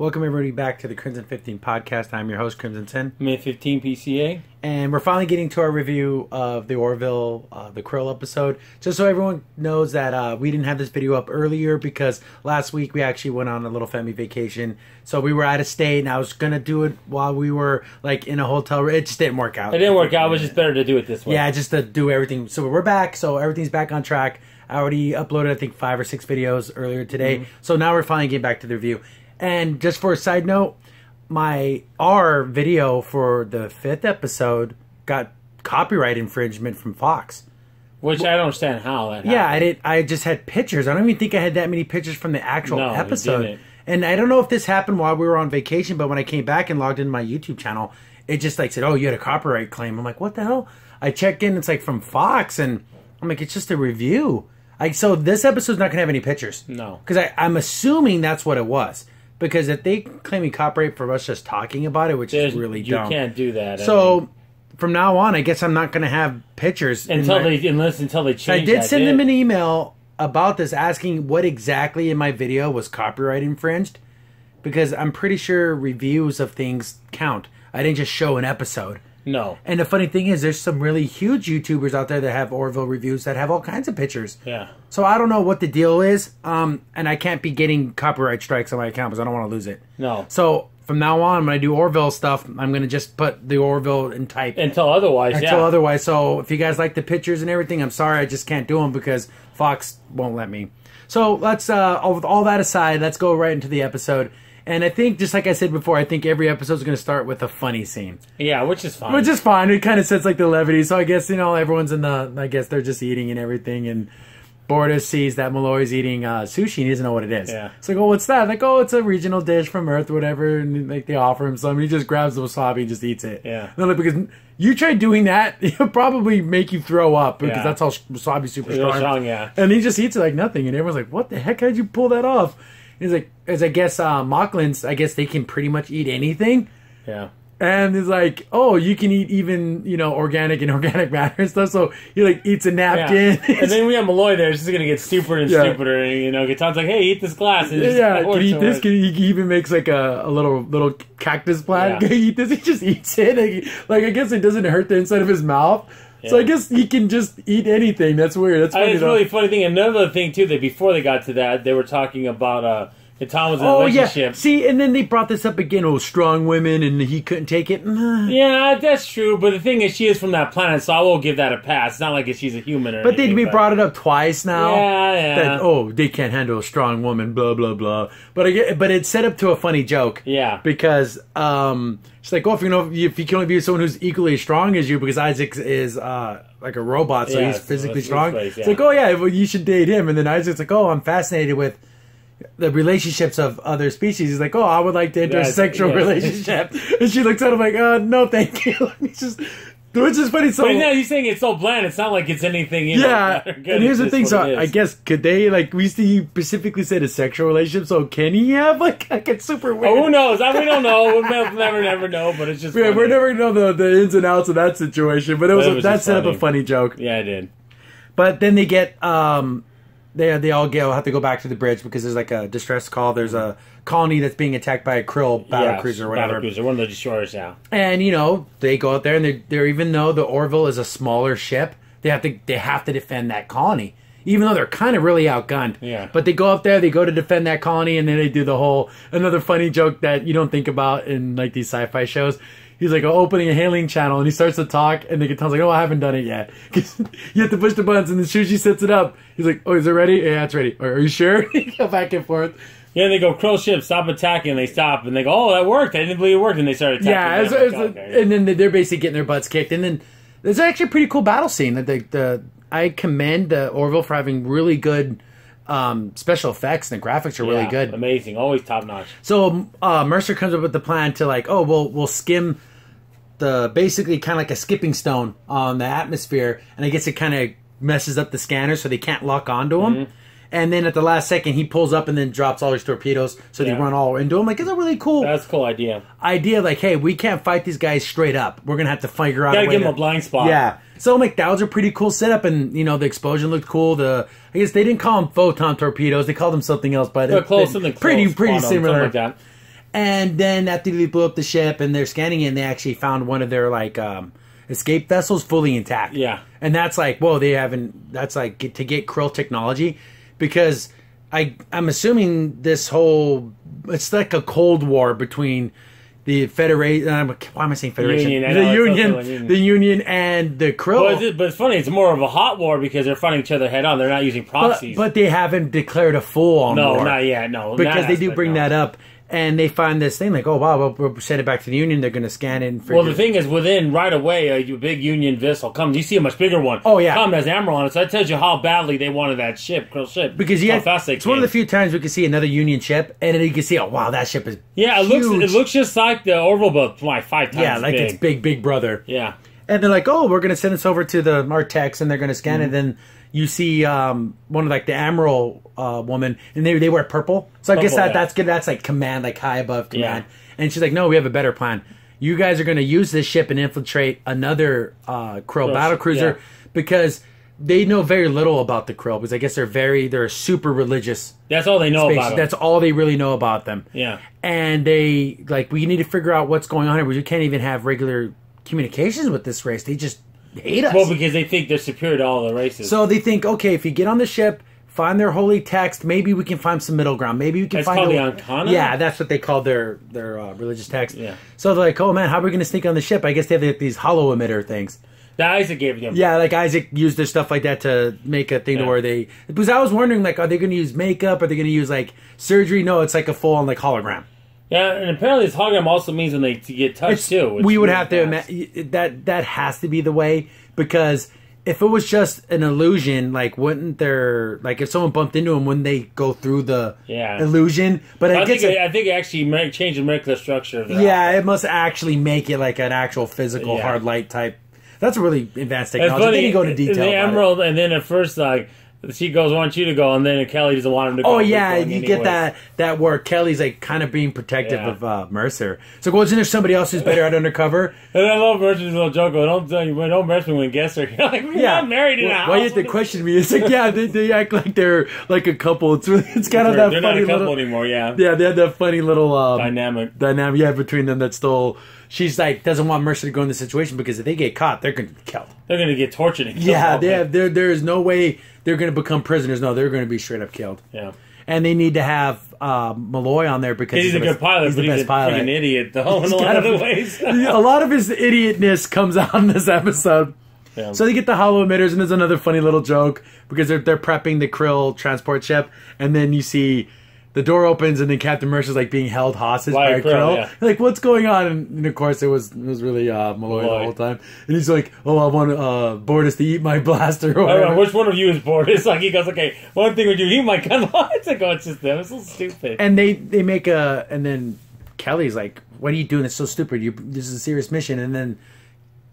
Welcome everybody back to the Crimson 15 podcast. I'm your host, Crimson 10. May 15 PCA. And we're finally getting to our review of the Orville, the Krill episode. Just so everyone knows that we didn't have this video up earlier because last week we actually went on a little family vacation. So we were out of state and I was going to do it while we were like in a hotel room. It just didn't work out. It didn't work out. It was just better to do it this way. Yeah, just to do everything. So we're back. So everything's back on track. I already uploaded, I think, 5 or 6 videos earlier today. So now we're finally getting back to the review. And just for a side note, our video for the 5th episode got copyright infringement from Fox. Which I don't understand how that happened. Yeah, I just had pictures. I don't even think I had that many pictures from the actual episode. You didn't. And I don't know if this happened while we were on vacation, but when I came back and logged into my YouTube channel, it just like said, oh, you had a copyright claim. I'm like, what the hell? I checked in, it's like from Fox, and I'm like, it's just a review. So this episode's not going to have any pictures. No. Because I'm assuming that's what it was. Because if they claim copyright for us just talking about it, which is really dumb. You can't do that. So from now on, I guess I'm not going to have pictures. Until they change I did send them an email about this asking what exactly in my video was copyright infringed. Because I'm pretty sure reviews of things count. I didn't just show an episode. No. And the funny thing is, there's some really huge YouTubers out there that have Orville reviews that have all kinds of pictures. Yeah. So I don't know what the deal is, and I can't be getting copyright strikes on my account because I don't want to lose it. No. So from now on, when I do Orville stuff, I'm going to just put the Orville in type. Until otherwise, So if you guys like the pictures and everything, I'm sorry, I just can't do them because Fox won't let me. So let's, with all that aside, let's go right into the episode. And I think, just like I said before, I think every episode is going to start with a funny scene. Yeah, which is fine. Which is fine. It kind of sets like the levity. So I guess, you know, everyone's in the, I guess they're just eating and everything. And Borda sees that Malloy's eating sushi and he doesn't know what it is. Yeah. So I go, what's that? Like, oh, it's a regional dish from Earth, whatever. And like they offer him some. He just grabs the wasabi and just eats it. Yeah. And like, because you try doing that, it'll probably make you throw up because that's how wasabi's super strong. Yeah. And he just eats it like nothing. And everyone's like, what the heck? How'd you pull that off? He's like, as I guess Mocklins, I guess they can pretty much eat anything. Yeah. And he's like, oh, you can eat even, you know, organic and organic matter and stuff. So he like eats a napkin. Yeah. And then we have Malloy there. It's just gonna get stupider and stupider. And, you know, Gaton's like, hey, eat this glass. And can you eat this? He even makes like a little cactus plant. Yeah. Can you eat this? He just eats it. Like I guess it doesn't hurt the inside of his mouth. Yeah. So I guess he can just eat anything. That's weird. That's funny. It's a really funny thing. Another thing too, that before they got to that, they were talking about Tom was in a relationship. Yeah. See, and then they brought this up again. Oh, strong women, and he couldn't take it. Yeah, that's true. But the thing is, she is from that planet, so I will give that a pass. It's not like she's a human or But anything. We brought it up twice now. Yeah. That, oh, they can't handle a strong woman, blah, blah, blah. But it's set up to a funny joke. Yeah. Because she's like, oh, if you can only be with someone who's equally as strong as you, because Isaac is like a robot, so he's physically strong. It's like, oh, yeah, well, you should date him. And then Isaac's like, oh, I'm fascinated with the relationships of other species. He's like, oh, I would like to enter a sexual relationship. And she looks at him like, no, thank you. It's just, which is funny. So, but now he's saying it's so bland. It's not like it's anything. You know, and here's the thing. So I guess could they like we specifically said a sexual relationship? So can he have like it's super weird? Oh, who knows? We don't know. We'll never know. But it's just we're never gonna know the ins and outs of that situation. But that set up a funny joke. Yeah, it did. But then they get They all have to go back to the bridge because there's like a distress call. There's a colony that's being attacked by a Krill battlecruiser or whatever. Battlecruiser, one of the destroyers, yeah. And you know they go out there and they're even though the Orville is a smaller ship, they have to defend that colony, even though they're kind of really outgunned. Yeah. But they go up there, they go to defend that colony, and then they do the whole another funny joke that you don't think about in like these sci-fi shows. He's like opening a hailing channel, and he starts to talk, and the Gaton's like, oh, I haven't done it yet. Because you have to push the buttons, and then Shuji sets it up. He's like, oh, is it ready? Yeah, it's ready. Are you sure? He go back and forth. Yeah, they go, Krill ship, stop attacking, and they stop, and they go, oh, that worked. I didn't believe it worked, and they start attacking. Yeah, and then they're basically getting their butts kicked. And then there's actually a pretty cool battle scene. I commend the Orville for having really good special effects, and the graphics are really good. Amazing, always top-notch. So Mercer comes up with the plan to like, oh, we'll skim basically kind of like a skipping stone on the atmosphere, and I guess it kind of messes up the scanners so they can't lock onto them. Mm-hmm. And then at the last second, he pulls up and then drops all his torpedoes, so they run all into him. Like, it's a really cool... That's a cool idea. Like, hey, we can't fight these guys straight up. We're going to have to figure out a way give them a blind spot. Yeah. So, like, that was a pretty cool setup, and, you know, the explosion looked cool. I guess they didn't call them photon torpedoes. They called them something else, but... Pretty pretty similar. Like that. And then after they blew up the ship and they're scanning it, and they actually found one of their like escape vessels fully intact. Yeah. And that's like, whoa, they haven't. That's like to get Krill technology, because I'm assuming this whole, it's like a Cold War between the Federation. Why am I saying Federation? The Union and the Krill. But it's funny. It's more of a hot war because they're fighting each other head on. They're not using proxies. But they haven't declared a full-on war. No, not yet. No, because they do bring that up. And they find this thing like, oh, wow, we'll send it back to the Union. They're going to scan it. And well, the thing is, right away, a big Union vessel comes. You see a much bigger one. Oh, yeah. Come, has Admiral on it. So that tells you how badly they wanted that ship, Krill ship. Because how fast they came. It's one of the few times we can see another Union ship, and then you can see, oh, wow, that ship is huge. It looks just like the Orville boat, like 5 times yeah, like big. It's big brother. Yeah. And they're like, oh, we're going to send this over to the Martex, and they're going to scan it. Then you see one of like the Admiral woman, and they wear purple. So I guess that's good. That's like command, like high above command. Yeah. And she's like, no, we have a better plan. You guys are going to use this ship and infiltrate another Krill battlecruiser because they know very little about the Krill, because I guess they're super religious. That's all they know about them. That's all they really know about them. Yeah. And they like, we need to figure out what's going on here. We can't even have regular communications with this race. They just hate us. Well, because they think they're superior to all the races. So they think, okay, if you get on the ship, find their holy text, maybe we can find some middle ground. Maybe we can find the Ancana? Yeah, that's what they call their religious text. Yeah. So they're like, oh man, how are we going to sneak on the ship? I guess they have these hollow emitter things. That Isaac gave them. Yeah, like Isaac used their stuff like that to make a thing to where they... Because I was wondering, like, are they going to use makeup? Are they going to use, like, surgery? No, it's like a full-on, like, hologram. Yeah, and apparently this hologram also means when they get touched, too. We would have to... That has to be the way, because if it was just an illusion, like, wouldn't there... Like, if someone bumped into them, wouldn't they go through the illusion? But I think it actually changed the molecular structure of the it must actually make it, like, an actual physical hard light type. That's really advanced technology. They didn't go into detail. The Emerald, and then at first, like, she goes, "I want you to go," and then Kelly doesn't want him to go. Oh yeah, you get that where Kelly's like kind of being protective of Mercer. So isn't there somebody else who's better at undercover? And I love Mercer's little joke. Don't mess me when guests are here. Like, we're not married in a house. Why you have to question me? It's like they act like they're like a couple. It's kind of that they're funny not a couple little anymore. Yeah, they had that funny little dynamic between them that still. She's like doesn't want Mercer to go in the situation because if they get caught, they're going to be killed. They're going to get tortured and killed. Yeah, there is no way they're going to become prisoners. No, they're going to be straight up killed. Yeah, and they need to have Malloy on there because he's a good pilot, but he's a freaking idiot though in a lot of the ways. A lot of his idiotness comes out in this episode. Yeah. So they get the hollow emitters, and there's another funny little joke because they're prepping the Krill transport ship, and then you see. The door opens and then Captain Mercer's like being held hostage by Krill. Yeah. Like, what's going on? And of course, it was really Malloy the whole time. And he's like, "Oh, I want Bortus to eat my blaster." Or whatever. Which one of you is Bortus? Like he goes, "Okay, one thing would you eat my gun?" It's like, oh, it's just them. It's so stupid. And they make and then Kelly's like, "What are you doing? It's so stupid. This is a serious mission." And then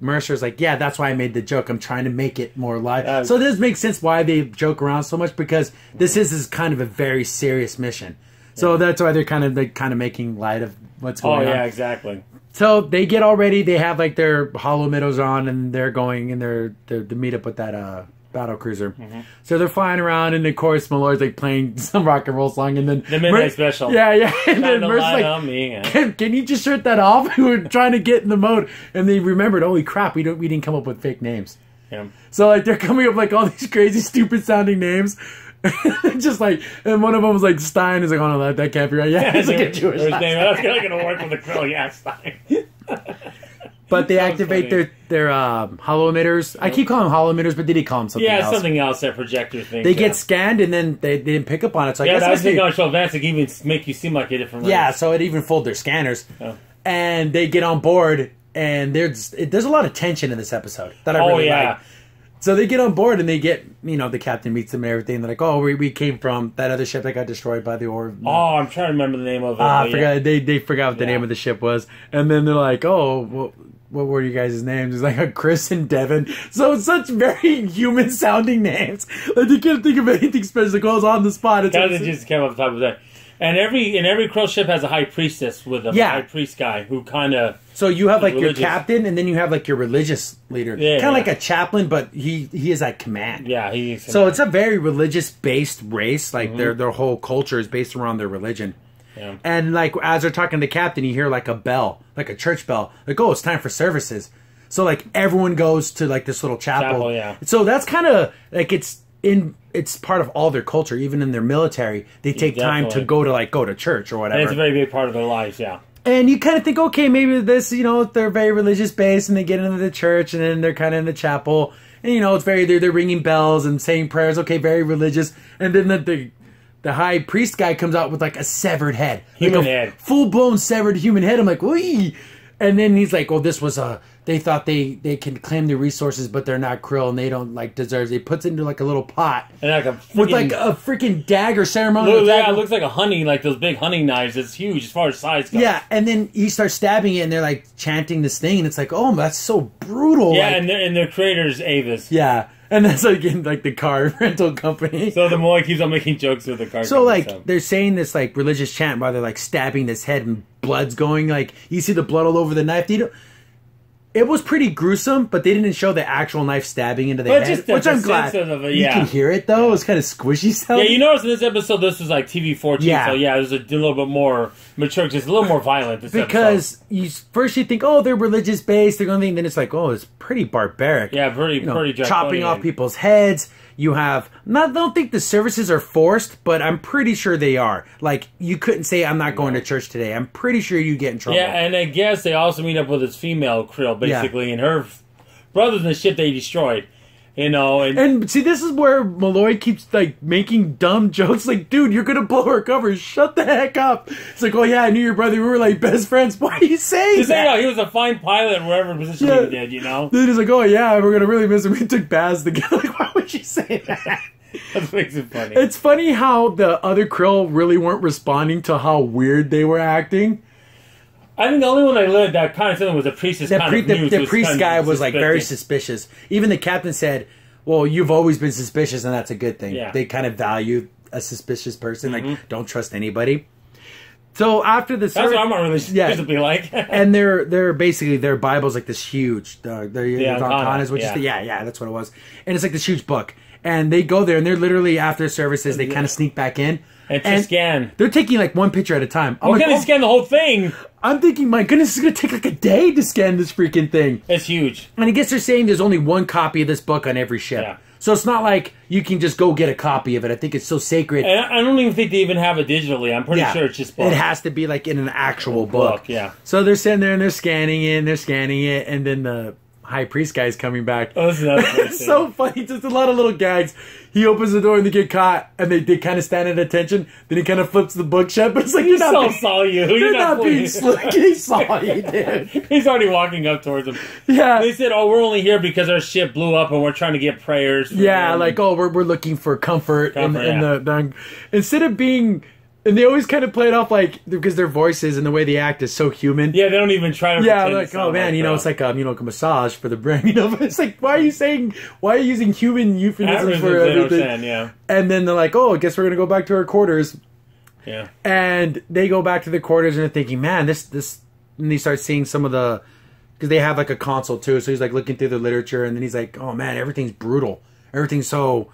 Mercer's like, yeah, that's why I made the joke. I'm trying to make it more live. So this makes sense why they joke around so much because this is kind of a very serious mission. So that's why they're kind of making light of what's going on. Oh yeah, exactly. So they get all ready. They have like their hollow emitters on, and they're going and they're to meet up with that battle cruiser. Mm-hmm. So they're flying around, and of course Malloy's like playing some rock and roll song, and then the midnight special. Yeah. And then Mercer's like, can you just shut that off? We were trying to get in the mode, and they remembered, holy crap, we didn't come up with fake names. Yeah. So like they're coming up like all these crazy, stupid sounding names. Just like, and one of them was like Stein. Is like, oh no, that can't be right. Yeah, it's like a Jewish name. That's not gonna work with the Krill. Yeah, Stein. But they activate their hollow emitters. I keep calling them hollow emitters, but did he call them something else? Yeah, something else, that projector thing. They get scanned, and then they didn't pick up on it. So I guess I was thinking on show advance to even make you seem like a different race. Yeah, so it even fooled their scanners. Oh. And they get on board, and there's a lot of tension in this episode that I really like. So they get on board, and they get, the captain meets them and everything. They're like, oh, we came from that other ship that got destroyed by the Orville. Oh, I'm trying to remember the name of it. I forgot. They forgot what the name of the ship was. And then they're like, oh, what were you guys' names? It's like Chris and Devin. So it's such very human-sounding names. Like, you can't think of anything special that goes on the spot. It just came off the top of that. And every Krill ship has a high priestess with a high priest guy who kind of... So you have like your captain, and then you have like your religious leader. Kind of like a chaplain, but he is at command. Yeah, he's... So it's a very religious-based race. Like their whole culture is based around their religion. Yeah. And like as they're talking to the captain, you hear like a bell, like a church bell. Like, oh, it's time for services. So like everyone goes to like this little chapel. Yeah. So that's kind of like it's part of all their culture, even in their military. They take time to go to church or whatever. And it's a very big part of their lives, yeah. And you kind of think, okay, maybe this, they're very religious based, and they get into the church, and then they're kind of in the chapel, and it's they're ringing bells and saying prayers. Okay, very religious, and then the high priest guy comes out with like a severed head, human head, full blown severed human head. I'm like, wee. And then he's like, "Oh, this was they thought they can claim the resources, but they're not Krill, and they don't like deserve." He puts it into like a little pot and like with like a freaking dagger ceremonial. Yeah, it looks like a hunting, like those big hunting knives. It's huge as far as size goes. Yeah, and then he starts stabbing it, and they're like chanting this thing, and it's like, oh, that's so brutal. Yeah, like, and their creator's Avis. Yeah. And that's like in like the car rental company. So the Moy keeps on making jokes with the car. So like they're saying this like religious chant while they're like stabbing this head and blood's going. Like you see the blood all over the knife. It was pretty gruesome, but they didn't show the actual knife stabbing into the head, which I'm glad. You can hear it though. It was kind of squishy sound. Yeah, you notice in this episode this was like TV 14, so yeah, it was a little bit more mature, just a little more violent. Because first you think, oh, they're religious based, they're going to think, then it's like, oh, it's pretty barbaric. Yeah, pretty chopping off people's heads. You have I don't think the services are forced, but I'm pretty sure they are. Like you couldn't say I'm not going to church today. I'm pretty sure you get in trouble. Yeah, and I guess they also meet up with his female Krill basically, and her brothers and the shit they destroyed. And see, this is where Malloy keeps like making dumb jokes. Like, dude, you're gonna blow our cover. Shut the heck up. It's like, oh yeah, I knew your brother. We were like best friends. Why are you saying that? He was a fine pilot, wherever position he did. Then he's like, oh yeah, we're gonna really miss him. We took baths together. Like, why would you say that? That makes it funny. It's funny how the other Krill really weren't responding to how weird they were acting. I think the only one I lived that kind of thing was the priest. The priest guy was like very suspicious. Even the captain said, well, you've always been suspicious, and that's a good thing. Yeah. They kind of value a suspicious person. Like, don't trust anybody. So after the that's what I'm not really visibly like. And they're basically their Bible's like this huge. Arcanas, which is that's what it was. And it's like this huge book. And they go there, and they're literally after services, they kind of sneak back in. And scan. They're taking like one picture at a time. Why can't they scan the whole thing? I'm thinking, my goodness, it's going to take like a day to scan this freaking thing. It's huge. And I guess they're saying there's only one copy of this book on every ship. Yeah. So it's not like you can just go get a copy of it. I think it's so sacred. And I don't even think they even have it digitally. I'm pretty sure it's just book. It has to be like in an actual book. Yeah. So they're sitting there and they're scanning it, and then the high priest guy's coming back. Oh, it's so funny. Just a lot of little gags. He opens the door and they get caught, and they kind of stand at attention. Then he kind of flips the book shut, but it's like, saw you. You're not being slick. He saw you, dude. He's already walking up towards him. Yeah. They said, oh, we're only here because our ship blew up and we're trying to get prayers. Yeah, like, oh, we're looking for comfort. Instead of being... And they always kind of play it off like, because their voices and the way they act is so human. Yeah, they don't even try to pretend like, oh man, it's like like a massage for the brain, But it's like, why are you using human euphemisms for everything? Yeah. And then they're like, oh, I guess we're going to go back to our quarters. Yeah. And they go back to the quarters and they're thinking, man, this, and they start seeing some of the, because they have like a console too, so he's like looking through the literature, and then he's like, oh man, everything's brutal. Everything's so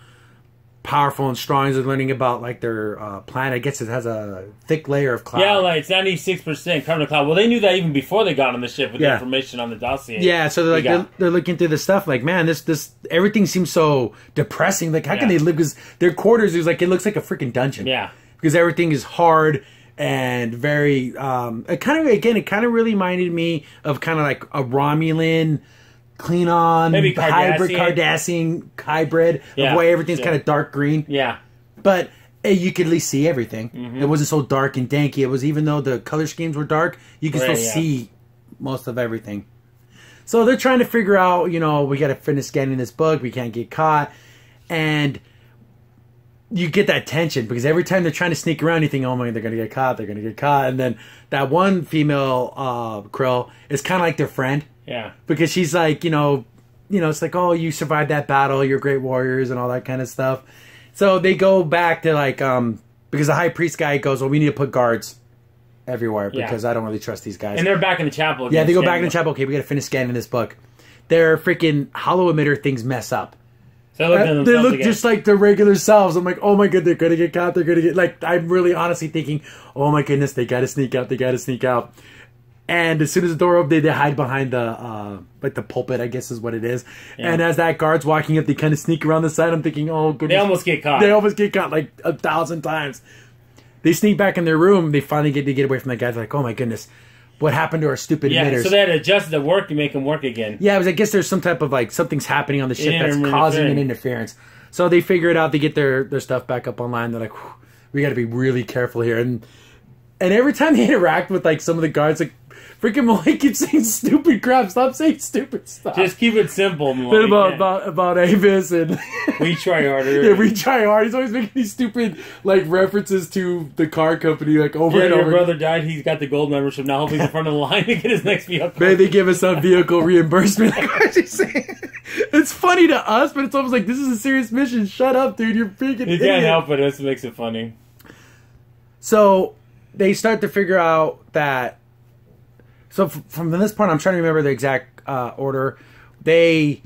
powerful and strong. As they're learning about like their planet. I guess it has a thick layer of cloud. Yeah, like it's 96% covered in cloud. Well, they knew that even before they got on the ship with the information on the dossier. Yeah, so they're like they're looking through the stuff. Like, man, this everything seems so depressing. Like, how can they live? Because their quarters is like, it looks like a freaking dungeon. Yeah, because everything is hard and very. It kind of really reminded me of kind of like a Romulan. Klingon, maybe Cardassian hybrid of way everything's kind of dark green. Yeah. But you could at least see everything. Mm-hmm. It wasn't so dark and danky. It was, even though the color schemes were dark, you could still see most of everything. So they're trying to figure out, we got to finish scanning this book. We can't get caught. And you get that tension because every time they're trying to sneak around, you think, oh my, they're going to get caught. They're going to get caught. And then that one female Krill is kind of like their friend. Yeah. Because she's like, it's like, oh, you survived that battle, you're great warriors and all that kind of stuff. So they go back to like, because the high priest guy goes, well, we need to put guards everywhere because I don't really trust these guys. And they're back in the chapel. Yeah, they go back in the chapel. Okay, we got to finish scanning this book. Their freaking hollow emitter things mess up. So they look just like their regular selves. I'm like, oh my god, they're gonna get caught. They're gonna get like. I'm really honestly thinking, oh my goodness, they gotta sneak out. They gotta sneak out. And as soon as the door opens, they hide behind the like the pulpit, I guess is what it is. Yeah. And as that guard's walking up, they kind of sneak around the side. I'm thinking, oh goodness, they almost get caught. They almost get caught like 1,000 times. They sneak back in their room. They finally get away from that guy. They're like, oh my goodness. What happened to our stupid emitters? So they had to adjust the work to make them work again. Yeah, I guess there's some type of like something's happening on the ship that's causing an interference. So they figure it out. They get their stuff back up online. They're like, we got to be really careful here. And every time they interact with like some of the guards, like freaking Malloy keeps saying stupid crap. Stop saying stupid stuff. Just keep it simple, Malloy. About Avis and we try harder. Yeah, we try hard. He's always making these stupid like references to the car company like over and over. Your brother died. He's got the gold membership now. Hopefully he's in front of the line to get his next vehicle. Maybe they give us some vehicle reimbursement. Like, what is he saying? It's funny to us, but it's almost like this is a serious mission. Shut up, dude. You're freaking idiot. You can't help it. This makes it funny. So they start to figure out that. So from this point, I'm trying to remember the exact order. They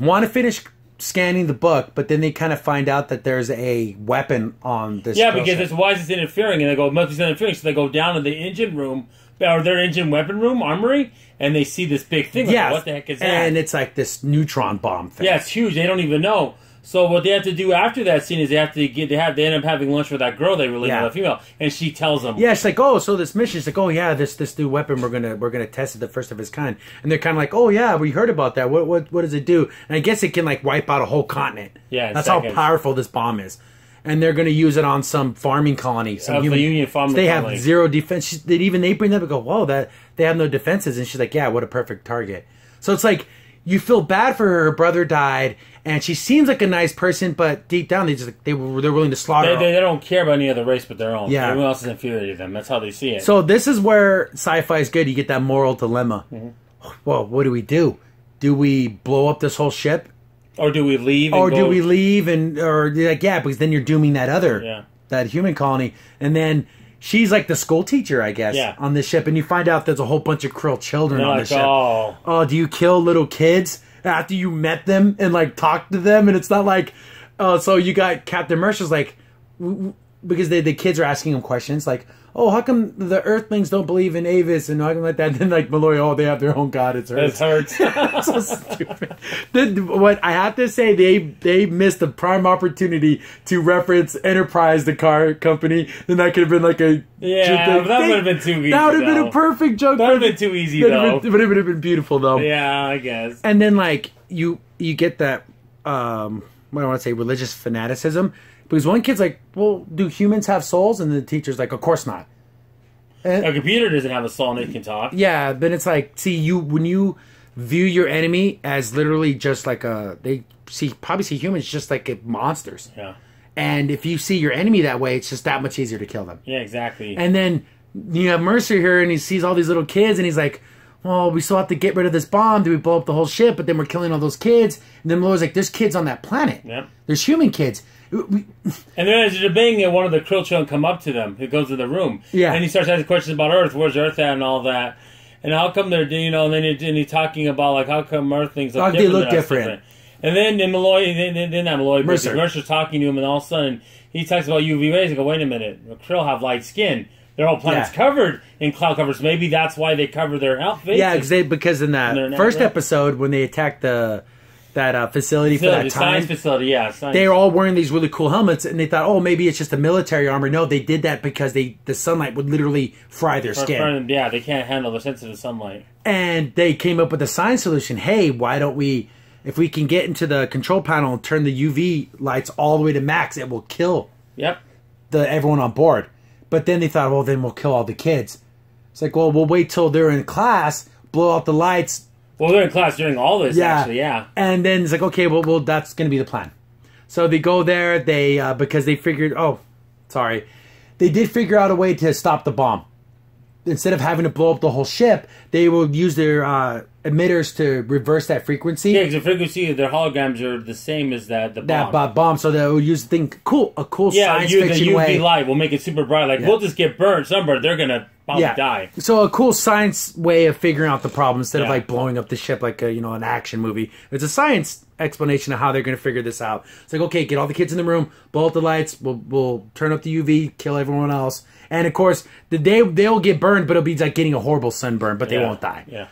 want to finish scanning the book, but then they kind of find out that there's a weapon on this. Yeah, because it's why is this interfering? And they go, it must be interfering. So they go down to the engine room, or their engine weapon room, armory, and they see this big thing. Like, what the heck is that? And it's like this neutron bomb thing. Yeah, it's huge. They don't even know. So what they have to do after that scene is they end up having lunch with that girl they were leaving with, a female, and she tells them. Yeah, she's like, oh, so this mission, she's like, oh yeah, this new weapon we're gonna test it, the first of its kind, and they're kind of like, oh yeah, we heard about that. What does it do? And I guess it can like wipe out a whole continent. Yeah, that's how powerful this bomb is. And they're gonna use it on some farming colony, some human Union farming colony. They have zero defense. They bring them up and go, whoa, that they have no defenses, and she's like, yeah, what a perfect target. So it's like you feel bad for her. Her brother died. And she seems like a nice person, but deep down, they're willing to slaughter her. They don't care about any other race but their own. Yeah. Everyone else is inferior to them. That's how they see it. So this is where sci-fi is good. You get that moral dilemma. Mm-hmm. Well, what do we do? Do we blow up this whole ship? Or do we leave? Do we leave or like, yeah, because then you're dooming that human colony. And then she's like the school teacher, I guess, on this ship. And you find out there's a whole bunch of Krill children on the ship. Oh, do you kill little kids after you met them and like talked to them? And it's not like, so you got Captain Mercer's like, because the kids are asking him questions like, oh, how come the Earthlings don't believe in Avis and how come like that? And then like Malloy, oh, they have their own god. It hurts. So stupid. What I have to say, they missed the prime opportunity to reference Enterprise, the car company. Then that could have been like a but that would have been too easy. That would have been a perfect joke. That would have been too easy though. But it would have been beautiful though. Yeah, I guess. And then like you get that what I want to say, religious fanaticism. Because one kid's like, well, do humans have souls? And the teacher's like, of course not. And a computer doesn't have a soul and it can talk. Yeah, but it's like, when you view your enemy as literally just like probably see humans just like monsters. Yeah. And if you see your enemy that way, it's just that much easier to kill them. Yeah, exactly. And then you have Mercer here and he sees all these little kids and he's like, well, we still have to get rid of this bomb. Do we blow up the whole ship? But then we're killing all those kids. And then Malloy's like, there's kids on that planet. Yep. There's human kids. And then as they're debating it, one of the Krill children come up to them. He goes to the room. Yeah. And he starts asking questions about Earth. Where's Earth at and all that. And how come they're, and then he's talking about, like, how come Earthlings look different? They look different. And then Malloy, not Malloy, Mercer's talking to him, and all of a sudden, he talks about UV rays. I go, wait a minute. The Krill have light skin. Their whole planet's covered in cloud covers. Maybe that's why they cover their faces. Yeah, because in that first episode, when they attacked that facility for that time. Science facility, yeah. They were all wearing these really cool helmets, and they thought, oh, maybe it's just a military armor. No, they did that because the sunlight would literally fry their skin. Yeah, they can't handle the sensitive sunlight. And they came up with a science solution. Hey, why don't we, if we can get into the control panel and turn the UV lights all the way to max, it will kill everyone on board. But then they thought, well, then we'll kill all the kids. It's like, well, we'll wait till they're in class, blow out the lights. Well, they're in class during all this, actually, yeah. And then it's like, okay, well, that's going to be the plan. So they go there, because they figured, they did figure out a way to stop the bomb. Instead of having to blow up the whole ship, they will use their emitters to reverse that frequency. Yeah, because the frequency of their holograms are the same as the bomb. That bomb, so they'll use the thing, a cool science fiction way. The UV light will make it super bright. Like, we'll just get burned, sunburned, they're going to probably die. So a cool science way of figuring out the problem instead of like blowing up the ship like an action movie. It's a science explanation of how they're going to figure this out. It's like, okay, get all the kids in the room, blow up the lights, we'll turn up the UV, kill everyone else. And of course, they'll get burned, but it'll be like getting a horrible sunburn, but they won't die. Yeah.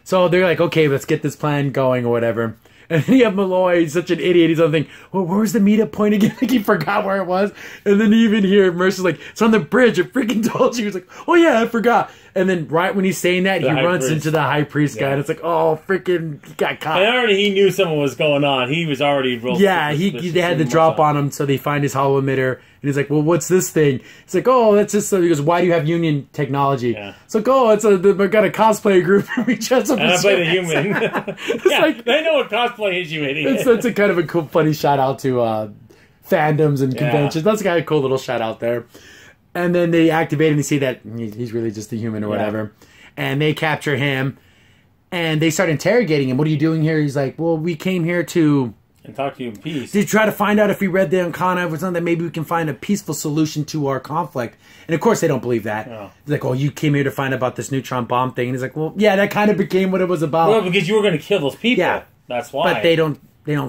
So they're like, okay, let's get this plan going or whatever. And then you have Malloy, he's such an idiot. He's thinking, well, where's the meetup point again? Like, he forgot where it was. And then you even hear Mercer's like, it's on the bridge. I freaking told you. He's like, oh yeah, I forgot. And then right when he's saying that, he runs into the high priest guy. And it's like, oh, freaking, he got caught. And he knew something was going on. He was already real. Yeah, they had the drop on him, so they find his hollow emitter. And he's like, well, what's this thing? He's like, oh, that's just... He goes, why do you have Union technology? Yeah. It's like, oh, I've got a cosplay group. And I play the human. Like, they know what cosplay is, you idiot. It's a kind of a cool, funny shout-out to fandoms and conventions. That's kind of a cool little shout-out there. And then they activate him and see that he's really just a human or whatever. And they capture him. And they start interrogating him. What are you doing here? He's like, well, we came here to... And talk to you in peace. To try to find out if we read the Arcana or something, that maybe we can find a peaceful solution to our conflict. And of course, they don't believe that. No. He's like, oh, you came here to find out about this neutron bomb thing. And he's like, well, yeah, that kind of became what it was about. Well, because you were going to kill those people. Yeah. That's why. But they don't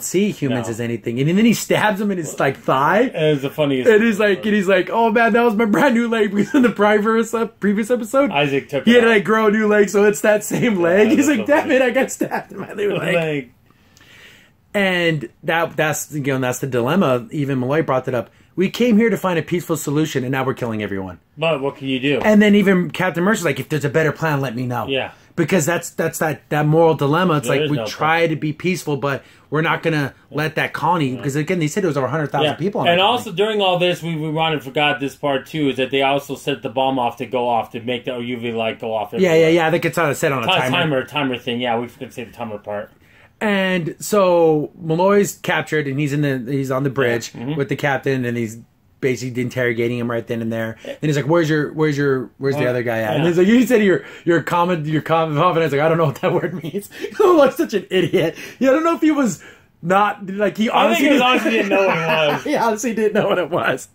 see humans as anything. And then he stabs him in his like thigh. And it's the funniest. And he's like, oh man, that was my brand new leg. Because in the previous episode, Isaac took he had to like grow a new leg, so it's that same leg. He's like, damn it, I got stabbed in my new leg. And that's the dilemma. Even Malloy brought that up. We came here to find a peaceful solution, and now we're killing everyone. But what can you do? And then even Captain Mercer's like, if there's a better plan, let me know. Yeah. Because that's that moral dilemma. It's like we try to be peaceful, but we're not going to let that colony... Because again, they said it was over 100,000 people on And also, during all this, we forgot this part too, is that they also set the bomb off to go off, to make the UV light go off. Everywhere. Yeah. I think it's set on a timer thing. Yeah, we forgot to say the timer part. And so Malloy's captured, and he's on the bridge with the captain, and he's basically interrogating him right then and there. And he's like, "Where's the other guy at?" And he's like, "You said your confidence." Like, I don't know what that word means. He looks such an idiot. Yeah, I don't know if he was not like he honestly. I think he didn't know what it was. He honestly didn't know what it was.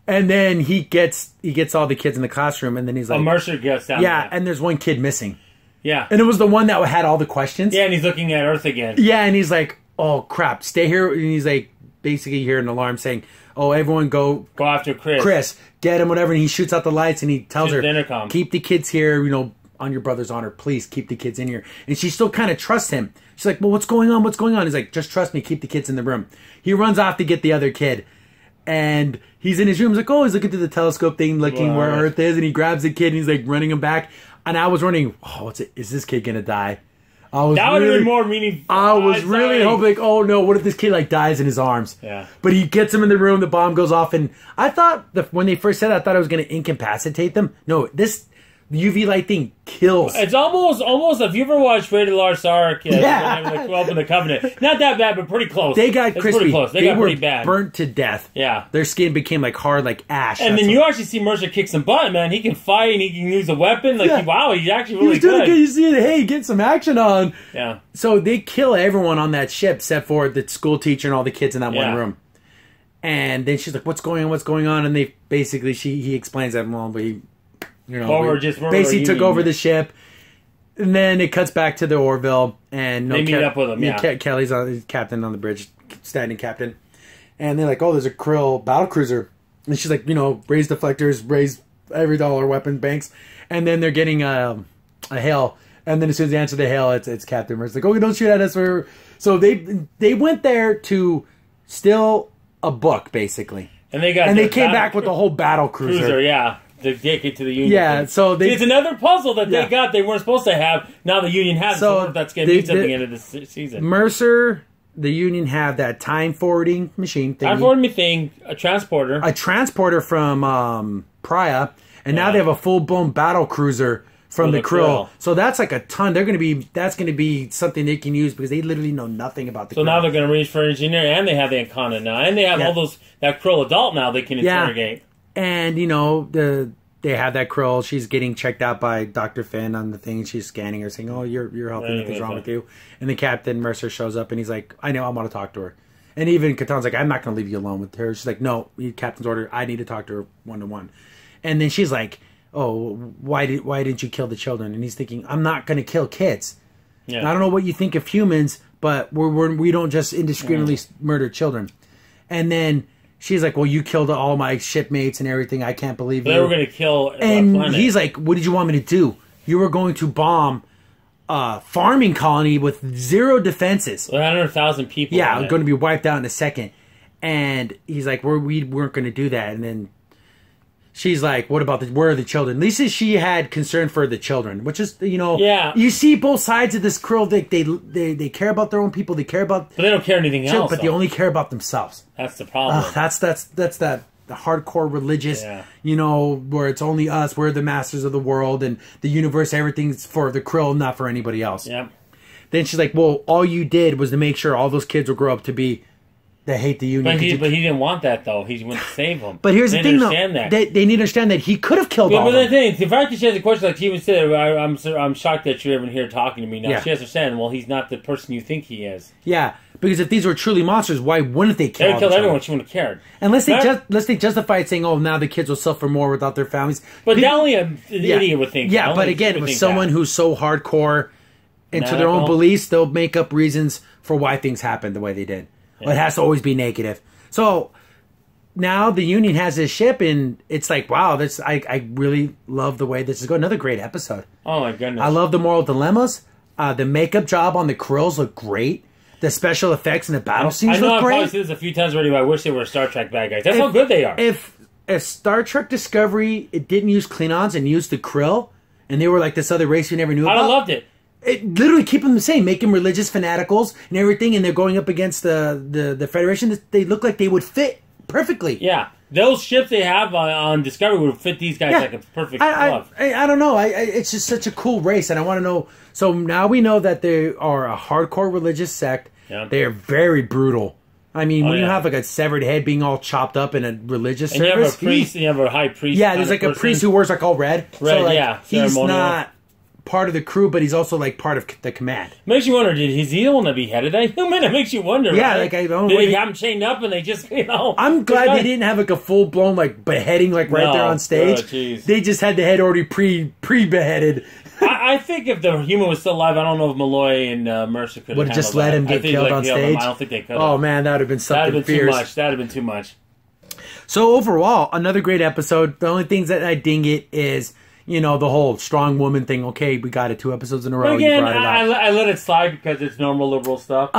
And then he gets all the kids in the classroom, and then he's like, Mercer gets down. Yeah, and there's one kid missing. Yeah. And it was the one that had all the questions. Yeah, and he's looking at Earth again. Yeah, and he's like, oh, crap, stay here. And he's like, basically hearing an alarm saying, oh, everyone go after Chris. Chris, get him, whatever. And he shoots out the lights, and he tells her, intercom. Keep the kids here, on your brother's honor. Please keep the kids in here. And she still kind of trusts him. She's like, well, what's going on? What's going on? He's like, just trust me. Keep the kids in the room. He runs off to get the other kid. And he's in his room. He's like, oh, he's looking through the telescope thing, looking where Earth is. And he grabs the kid, and he's like running him back. And I was wondering, is this kid going to die? That would have been more meaningful. I was really hoping, like, oh no, what if this kid dies in his arms? Yeah. But he gets him in the room, the bomb goes off, and I thought, when they first said it, I thought it was going to incapacitate them. No, the UV light thing kills. It's almost if you ever watched Rated R Sark, when they were up in the Covenant. Not that bad, but pretty close. They got crispy. Pretty close. They got pretty bad. Burnt to death. Yeah. Their skin became hard like ash. And then you actually see Mercer kick some butt, man. He can fight and he can use a weapon. He's actually really good. You see it, hey, get some action on. Yeah. So they kill everyone on that ship except for the school teacher and all the kids in that one room. And then she's like, what's going on? And they basically, he explains that, well, basically took over the ship, and then it cuts back to the Orville, and they meet up with him. Yeah, Kelly's captain on the bridge, standing captain, and they're like, "Oh, there's a Krill battlecruiser," and she's like, raise deflectors, raise every dollar weapon banks, and then they're getting a hail, and then as soon as they answer the hail, it's Captain Mercer's like, "Oh, don't shoot at us!" So they went there to steal a book, basically, and they came back with the whole battlecruiser. Yeah. To take it to the Union. Yeah, so it's another puzzle that they got. They weren't supposed to have. Now the Union has. So that's going to be at the end of this season. Mercer, the Union have that time forwarding machine thing. Time forwarding thing, a transporter from Pria, and now they have a full blown battle cruiser from the Krill. So that's like a ton. That's going to be something they can use because they literally know nothing about the Krill. So now they're going to reach for engineering, and they have the Arcana now, and they have all that Krill adult now they can interrogate. And they have that Krill. She's getting checked out by Dr. Finn on the thing, and she's scanning her, saying, "Oh, you're healthy. Nothing's wrong with you." And then Captain Mercer shows up, and he's like, "I know, I want to talk to her." And even Katan's like, "I'm not going to leave you alone with her." She's like, "No, Captain's order. I need to talk to her 1-to-1." And then she's like, "Oh, why didn't you kill the children?" And he's thinking, "I'm not going to kill kids. Yeah. I don't know what you think of humans, but we don't just indiscriminately murder children." And then she's like, "Well, you killed all my shipmates and everything. I can't believe you." They were going to kill. And he's like, "What did you want me to do? You were going to bomb a farming colony with 0 defenses. 100,000 people. Yeah, going to be wiped out in a second." And he's like, we weren't going to do that. And then she's like, "What about where are the children?" At least she had concern for the children, which is, you see both sides of this Krill. They care about their own people. They care about, but they don't care anything else. But they only care about themselves. That's the problem. That's that the hardcore religious, where it's only us. We're the masters of the world and the universe. Everything's for the Krill, not for anybody else. Yeah. Then she's like, "Well, all you did was to make sure all those kids will grow up to be." They hate the Union. But he didn't want that, though. He went to save them. But here's the thing, though. They need to understand that he could have killed all of them. But the thing, the fact that she has a question like he even said, I'm shocked that you're even here talking to me now. Yeah. She has to understand, well, he's not the person you think he is. Yeah, because if these were truly monsters, why wouldn't they kill all They would kill everyone. She wouldn't have cared. Unless they justify it saying, "Oh, now the kids will suffer more without their families." But only an idiot would think. Yeah, but again, with someone who's so hardcore into their own beliefs, they'll make up reasons for why things happened the way they did. Yeah. Well, it has to always be negative. So now the Union has this ship, and it's like, wow, I really love the way this is going. Another great episode. Oh my goodness! I love the moral dilemmas. The makeup job on the Krills look great. The special effects and the battle scenes look great. I've probably seen this a few times already, but I wish they were Star Trek bad guys. That's how good they are. If Star Trek Discovery it didn't use Klingons and used the Krill, and they were like this other race we never knew about, I loved it. It literally keep them the same, make them religious fanaticals and everything, and they're going up against the Federation. They look like they would fit perfectly. Yeah, those ships they have on Discovery would fit these guys like a perfect glove. I don't know. It's just such a cool race, and I want to know. So now we know that they are a hardcore religious sect. Yeah. They are very brutal. I mean, when you have like a severed head being all chopped up in a religious service, you have a priest, and you have a high priest. Yeah, there's like a priest who wears like all red. So, like, he's not part of the crew, but he's also like part of the command. Makes you wonder, is he the one to beheaded that human? It makes you wonder. Yeah, right? like I don't. Did he have him chained up and they just, I'm glad they didn't have like a full blown like beheading like right there on stage. They just had the head already pre beheaded. I think if the human was still alive, I don't know if Malloy and Mercer could have just let him get killed on stage. I don't think they could. Oh man, that would have been something fierce. That would have been too much. So overall, another great episode. The only things that I ding it is, the whole strong woman thing. Okay, we got it 2 episodes in a row. But again, I let it slide because it's normal liberal stuff.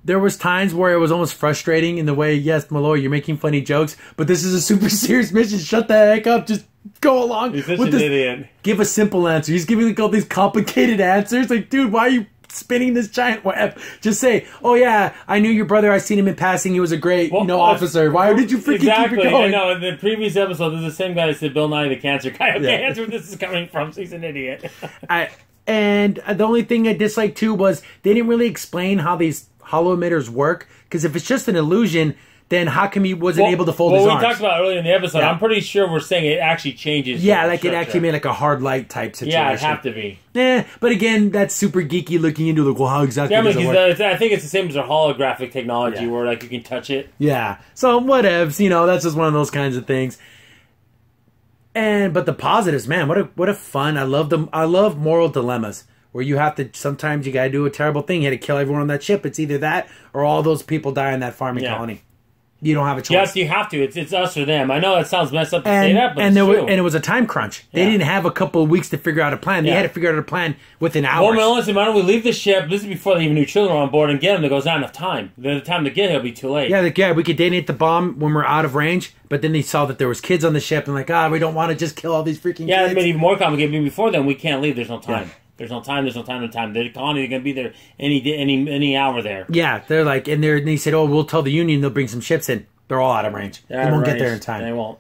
There was times where it was almost frustrating in the way, yes, Malloy, you're making funny jokes, but this is a super serious mission. Shut the heck up. Just go along. He's such an idiot. Give a simple answer. He's giving like all these complicated answers. Like, dude, why are you spinning this giant web? Just say, "Oh yeah, I knew your brother. I seen him in passing. He was a great, officer." Why did you freaking keep it going? I know. In the previous episode, there's the same guy that said Bill Nye the Cancer Guy. Okay, that's where this is coming from. So he's an idiot. And the only thing I disliked too was they didn't really explain how these hollow emitters work. Because if it's just an illusion, then how come he wasn't able to fold his arms? We talked about earlier in the episode. Yeah. I'm pretty sure we're saying it actually changes. Yeah, like it actually made like a hard light type situation. Yeah, it'd have to be. But again, that's super geeky looking into like, well, how exactly does it work? I think it's the same as our holographic technology where like you can touch it. Yeah. So whatevs, that's just one of those kinds of things. But the positives, man, what a fun. I love moral dilemmas. Where you have to, sometimes you gotta do a terrible thing. You had to kill everyone on that ship. It's either that or all those people die in that farming colony. You don't have a choice. Yes, you have to. It's us or them. I know it sounds messed up to say that, but it's true. And it was a time crunch. They didn't have a couple of weeks to figure out a plan. They had to figure out a plan within hours. Well, listen, why don't we leave the ship? This is before they even knew children were on board and get them. There goes not enough time. By the time to get here, it'll be too late. Yeah, we could detonate the bomb when we're out of range. But then they saw that there was kids on the ship and like, we don't want to just kill all these freaking kids. Yeah, it made it even more complicated. Before then, we can't leave. There's no time. Yeah. There's no time. The colony is going to be there any hour there. Yeah, they're like, and they said, "Oh, we'll tell the Union they'll bring some ships in." They're all out of range. They won't get there in time. They won't.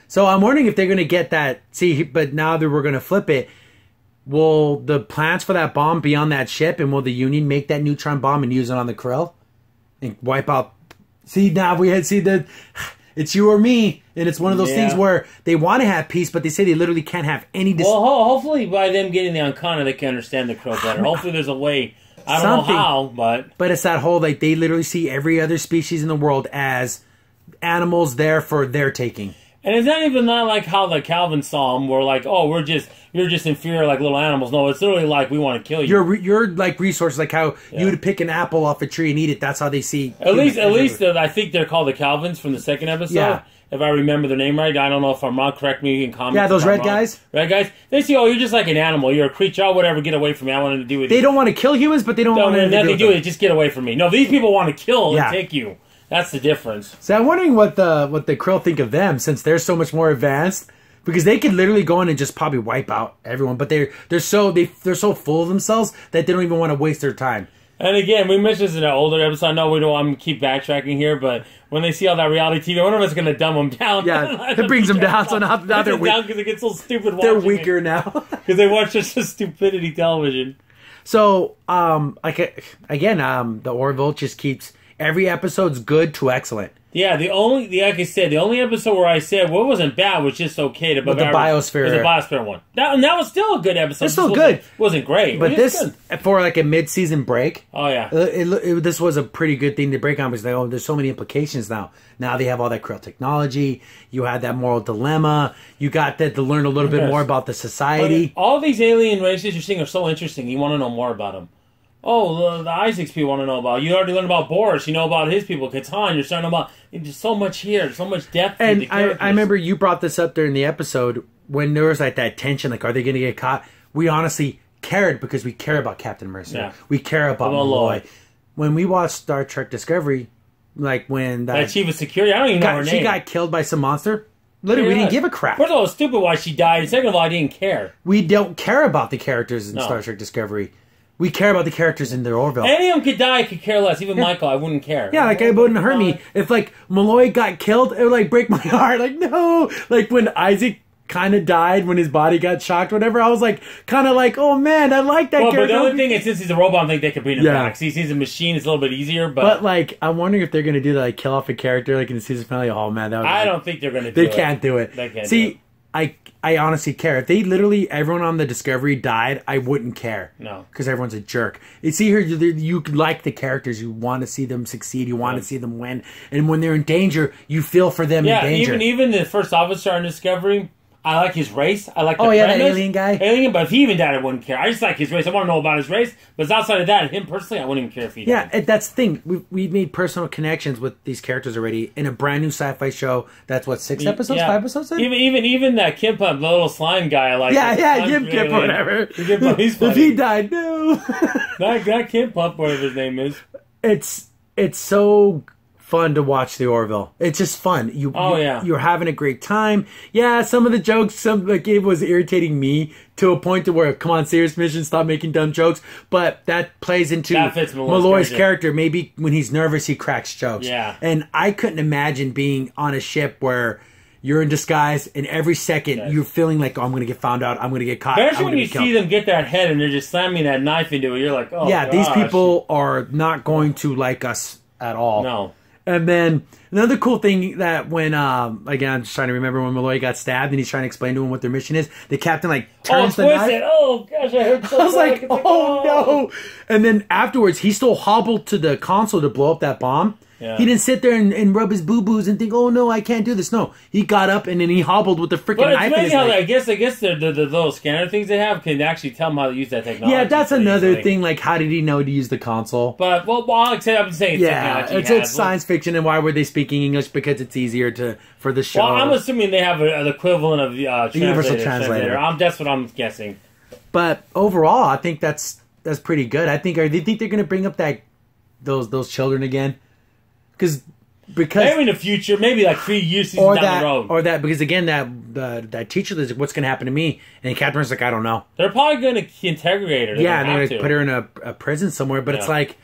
So I'm wondering if they're going to get that. See, but now that we're going to flip it, will the plans for that bomb be on that ship, and will the Union make that neutron bomb and use it on the Krill and wipe out? See, now we had that. It's you or me. And it's one of those things where they want to have peace, but they say they literally can't have any... Well, hopefully by them getting the Ancana, they can understand the Krill better. Hopefully there's a way... I don't know how, but... But it's that whole, like, they literally see every other species in the world as animals there for their taking. And it's not even not like how the Calvin saw them, where like, oh, you're just inferior like little animals. No, it's literally like, we want to kill you. You're like resources, like how you would pick an apple off a tree and eat it. That's how they see. At least, I think they're called the Calvins from the second episode. Yeah. If I remember their name right, I don't know if I'm wrong. Correct me in comments. Yeah, those red guys. Red guys. They see, oh, you're just like an animal. You're a creature. Oh, whatever. Get away from me. I want to do with you. They don't want to kill humans, but they don't want nothing to do with it. Just get away from me. No, these people want to kill and take you. That's the difference. So I'm wondering what the Krill think of them, since they're so much more advanced, because they could literally go in and just probably wipe out everyone. But they're so full of themselves that they don't even want to waste their time. And again, we mentioned this in an older episode. I know we don't want to keep backtracking here, but when they see all that reality TV, one of us is going to dumb them down. Yeah, it brings them down. So now they're weak. Because it gets so stupid. They're weaker now because they watch just stupidity television. So, the Orville just keeps every episode's good to excellent. Yeah, like I said, the only episode where I said what wasn't bad was just okay to the biosphere. Was the biosphere one. That was still a good episode. It's still good. Wasn't great, but this for like a mid-season break. Oh yeah, this was a pretty good thing to break on, because there's so many implications now. Now they have all that Krill technology. You had that moral dilemma. You got that to learn a little bit more about the society. All these alien races you're seeing are so interesting. You want to know more about them. Oh, the Isaacs people want to know about. You already learned about Boris. You know about his people. Catan, you're starting to know about... There's so much here. So much depth. And I remember you brought this up during the episode when there was like that tension. Like, are they going to get caught? We honestly cared because we care about Captain Mercer. Yeah. We care about Malloy. When we watched Star Trek Discovery, like when... That chief of security, I don't even know her name. She got killed by some monster. Literally, we didn't give a crap. First of all, it was stupid why she died. Second of all, I didn't care. We don't care about the characters in Star Trek Discovery. We care about the characters in the Orville. Any of them could die, I could care less. Even Michael, I wouldn't care. Yeah, like, it wouldn't hurt me. If, like, Malloy got killed, it would, like, break my heart. Like, no. Like, when Isaac kind of died, when his body got shocked, whatever, I was, like, kind of like, oh, man, I like that character. But the only thing is, since he's a robot, I think they could bring him back. See, he's a machine, it's a little bit easier, but... like, I'm wondering if they're going to do that, like, kill off a character, like, in the season finale. Oh, man, that would... I don't think they're going to do it. They can't do it. They can't do it. I honestly care. If they literally, everyone on the Discovery died, I wouldn't care. No. Because everyone's a jerk. You see here, you like the characters. You want to see them succeed. You want to see them win. And when they're in danger, you feel for them in danger. Even the first officer on Discovery, I like his race. I like the premise. That alien guy? Alien, but if he even died, I wouldn't care. I just like his race. I want to know about his race. But outside of that, him personally, I wouldn't even care if he died. Yeah, that's the thing. We've made personal connections with these characters already in a brand new sci-fi show. That's what, 6 episodes? 5 episodes? Even that Kim Pump, the little slime guy, I like. Yeah, Kim Pump, whatever. He's funny. If he died, no. that Kim Pump, whatever his name is. It's so fun to watch the Orville. It's just fun. You're having a great time. Yeah, some of the jokes, it was irritating me to a point to where, come on, serious mission, stop making dumb jokes. But that plays into Malloy's character. Maybe when he's nervous, he cracks jokes. Yeah. And I couldn't imagine being on a ship where you're in disguise, and every second you're feeling like, oh, I'm going to get found out, I'm going to get caught. Especially when you see them get that head and they're just slamming that knife into it, you're like, oh, yeah, these people are not going to like us at all. No. And then another cool thing that when, again, I'm just trying to remember when Malloy got stabbed and he's trying to explain to him what their mission is, the captain, turns the knife. Oh, gosh, I heard so I was like, oh, no. And then afterwards, he still hobbled to the console to blow up that bomb. Yeah. He didn't sit there and rub his boo-boos and think, oh, no, I can't do this. No, he got up and then he hobbled with the freaking knife in his leg. I guess the little scanner things they have can actually tell him how to use that technology. Yeah, that's another thing. Like, how did he know to use the console? But, I've been saying it's science fiction, and why were they speaking English? Because it's easier for the show. Well, I'm assuming they have an equivalent of Universal Translator. That's what I'm guessing. But overall, I think that's pretty good. Do you think they're going to bring up those children again? Because maybe in the future, maybe like 3 years down the road, or that because again that teacher is like, what's going to happen to me? And Catherine's like, I don't know. They're probably going to interrogate her. They're going to put her in a prison somewhere. But it's like,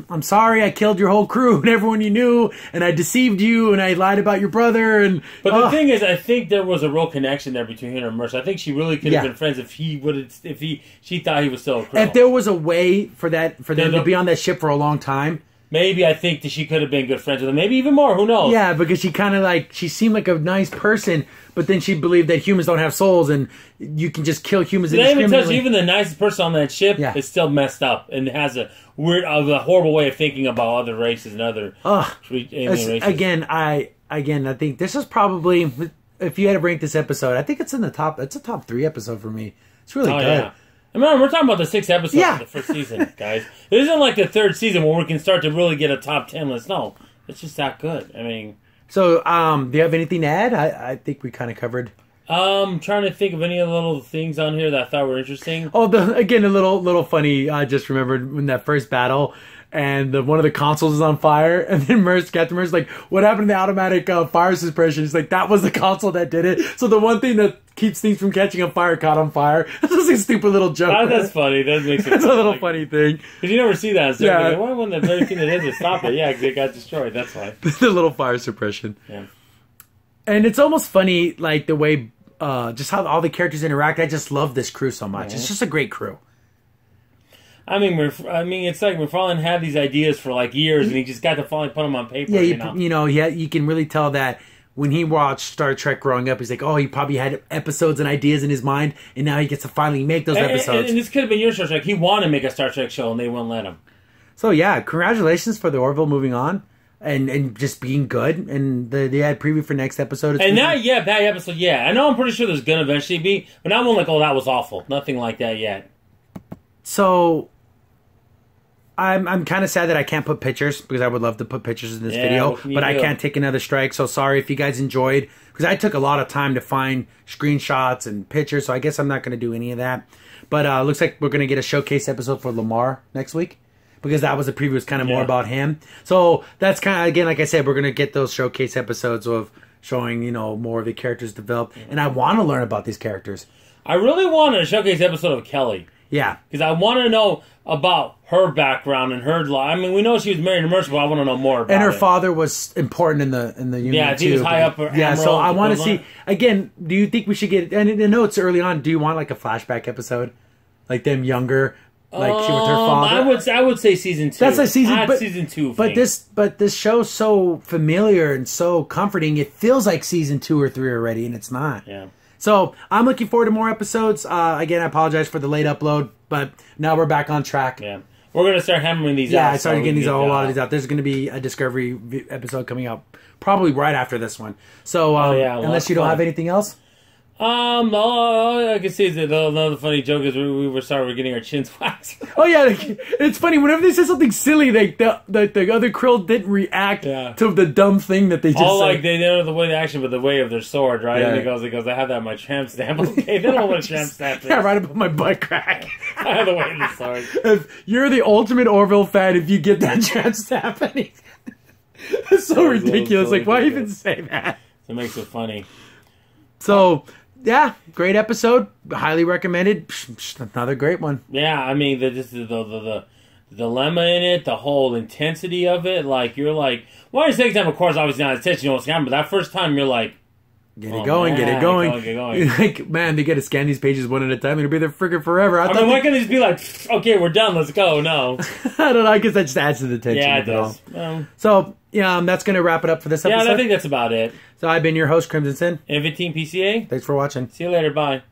I'm sorry, I killed your whole crew and everyone you knew, and I deceived you, and I lied about your brother. But the thing is, I think there was a real connection there between him and Mercer. I think she really could have been friends if she thought he was still a Krill. If there was a way for them to be on that ship for a long time. maybe I think that she could have been good friends with him. Maybe even more. Who knows? Yeah, because she kind of like, she seemed like a nice person, but then she believed that humans don't have souls and you can just kill humans indiscriminately. Even the nicest person on that ship is still messed up and has a weird, a horrible way of thinking about other races and other alien races. Again, I think this is probably, if you had to rank this episode, I think it's in the top. It's a top 3 episode for me. It's really good. Yeah. I mean, we're talking about the 6th episode of the first season, guys. It isn't like the 3rd season where we can start to really get a top 10 list. No, it's just that good. I mean... So, do you have anything to add? I think we kind of covered... I'm trying to think of any of the little things on here that I thought were interesting. Oh, again, a little funny. I just remembered when that first battle... And one of the consoles is on fire, and then Captain Mercer's like, "What happened to the automatic fire suppression?" He's like, "That was the console that did it." So the one thing that keeps things from catching on fire caught on fire. That's just a stupid little joke. Oh, that's funny. That makes it. That's a little funny thing. Because you never see that. So yeah. Why wouldn't the very thing that is to stop it? Yeah, because it got destroyed. That's why. The little fire suppression. Yeah. And it's almost funny, like the way, just how all the characters interact. I just love this crew so much. It's just a great crew. I mean, it's like McFarlane had these ideas for like years, and he just got to finally put them on paper. Yeah, you can really tell that when he watched Star Trek growing up, he's like, oh, he probably had episodes and ideas in his mind, and now he gets to finally make those episodes. And this could have been your Star Trek. He wanted to make a Star Trek show, and they wouldn't let him. So yeah, congratulations for the Orville moving on. And just being good, and they had preview for next episode. And now, bad episode, I know I'm pretty sure there's going to eventually be, but now I'm like, oh, that was awful. Nothing like that yet. So... I'm kind of sad that I can't put pictures, because I would love to put pictures in this video, but I can't take another strike, so sorry if you guys enjoyed, because I took a lot of time to find screenshots and pictures, so I guess I'm not going to do any of that. But looks like we're going to get a showcase episode for Lamar next week, because that was the preview, was kind of more about him. So that's kind of, again, like I said, we're going to get those showcase episodes of showing, more of the characters developed, and I want to learn about these characters. I really wanted a showcase episode of Kelly. Yeah. Because I want to know about her background and her life. I mean, we know she was married to Mercer, but I want to know more about it. And her father was important in the unit, yeah, he was high up. Yeah, so I want to see, again, do you think we should get, and I know it's early on, do you want like a flashback episode? Like them younger, like she with her father? I would say season 2. That's a season, but season 2. But this show's so familiar and so comforting, it feels like season 2 or 3 already, and it's not. Yeah. So, I'm looking forward to more episodes. Again, I apologize for the late upload, but now we're back on track. Yeah. We're going to start hammering these out. Yeah, I started getting a whole lot of these out. There's going to be a Discovery episode coming out probably right after this one. So, unless you don't have anything else? All I can see is that another funny joke is we were getting our chins waxed. Oh yeah, it's funny. Whenever they say something silly, like the other Krill didn't react to the dumb thing that they just said. Like they don't know the way of the action, but the way of their sword, right? Yeah. And he goes, I have that on my tramp stamp. Okay, they don't know what a tramp stamp is. Yeah, right above my butt crack. I have the way of the sword. If you're the ultimate Orville fan, if you get that tramp stamp, it's so ridiculous. Like, why even say that? It makes it funny. So. Yeah, great episode. Highly recommended. Another great one. Yeah, I mean, the dilemma in it, the whole intensity of it. Like, you're like, well, the second time, of course, obviously not intense, you know what's happening, but that first time, you're like, get it going. Like, man, they got to scan these pages one at a time. It'll be there freaking forever. I mean, why can't they just be like, okay, we're done, let's go? No. I don't know, I guess that just adds to the tension. Yeah, it does. So, that's going to wrap it up for this episode. Yeah, I think that's about it. So I've been your host, Crimson Sin. Infiltration PCA. Thanks for watching. See you later. Bye.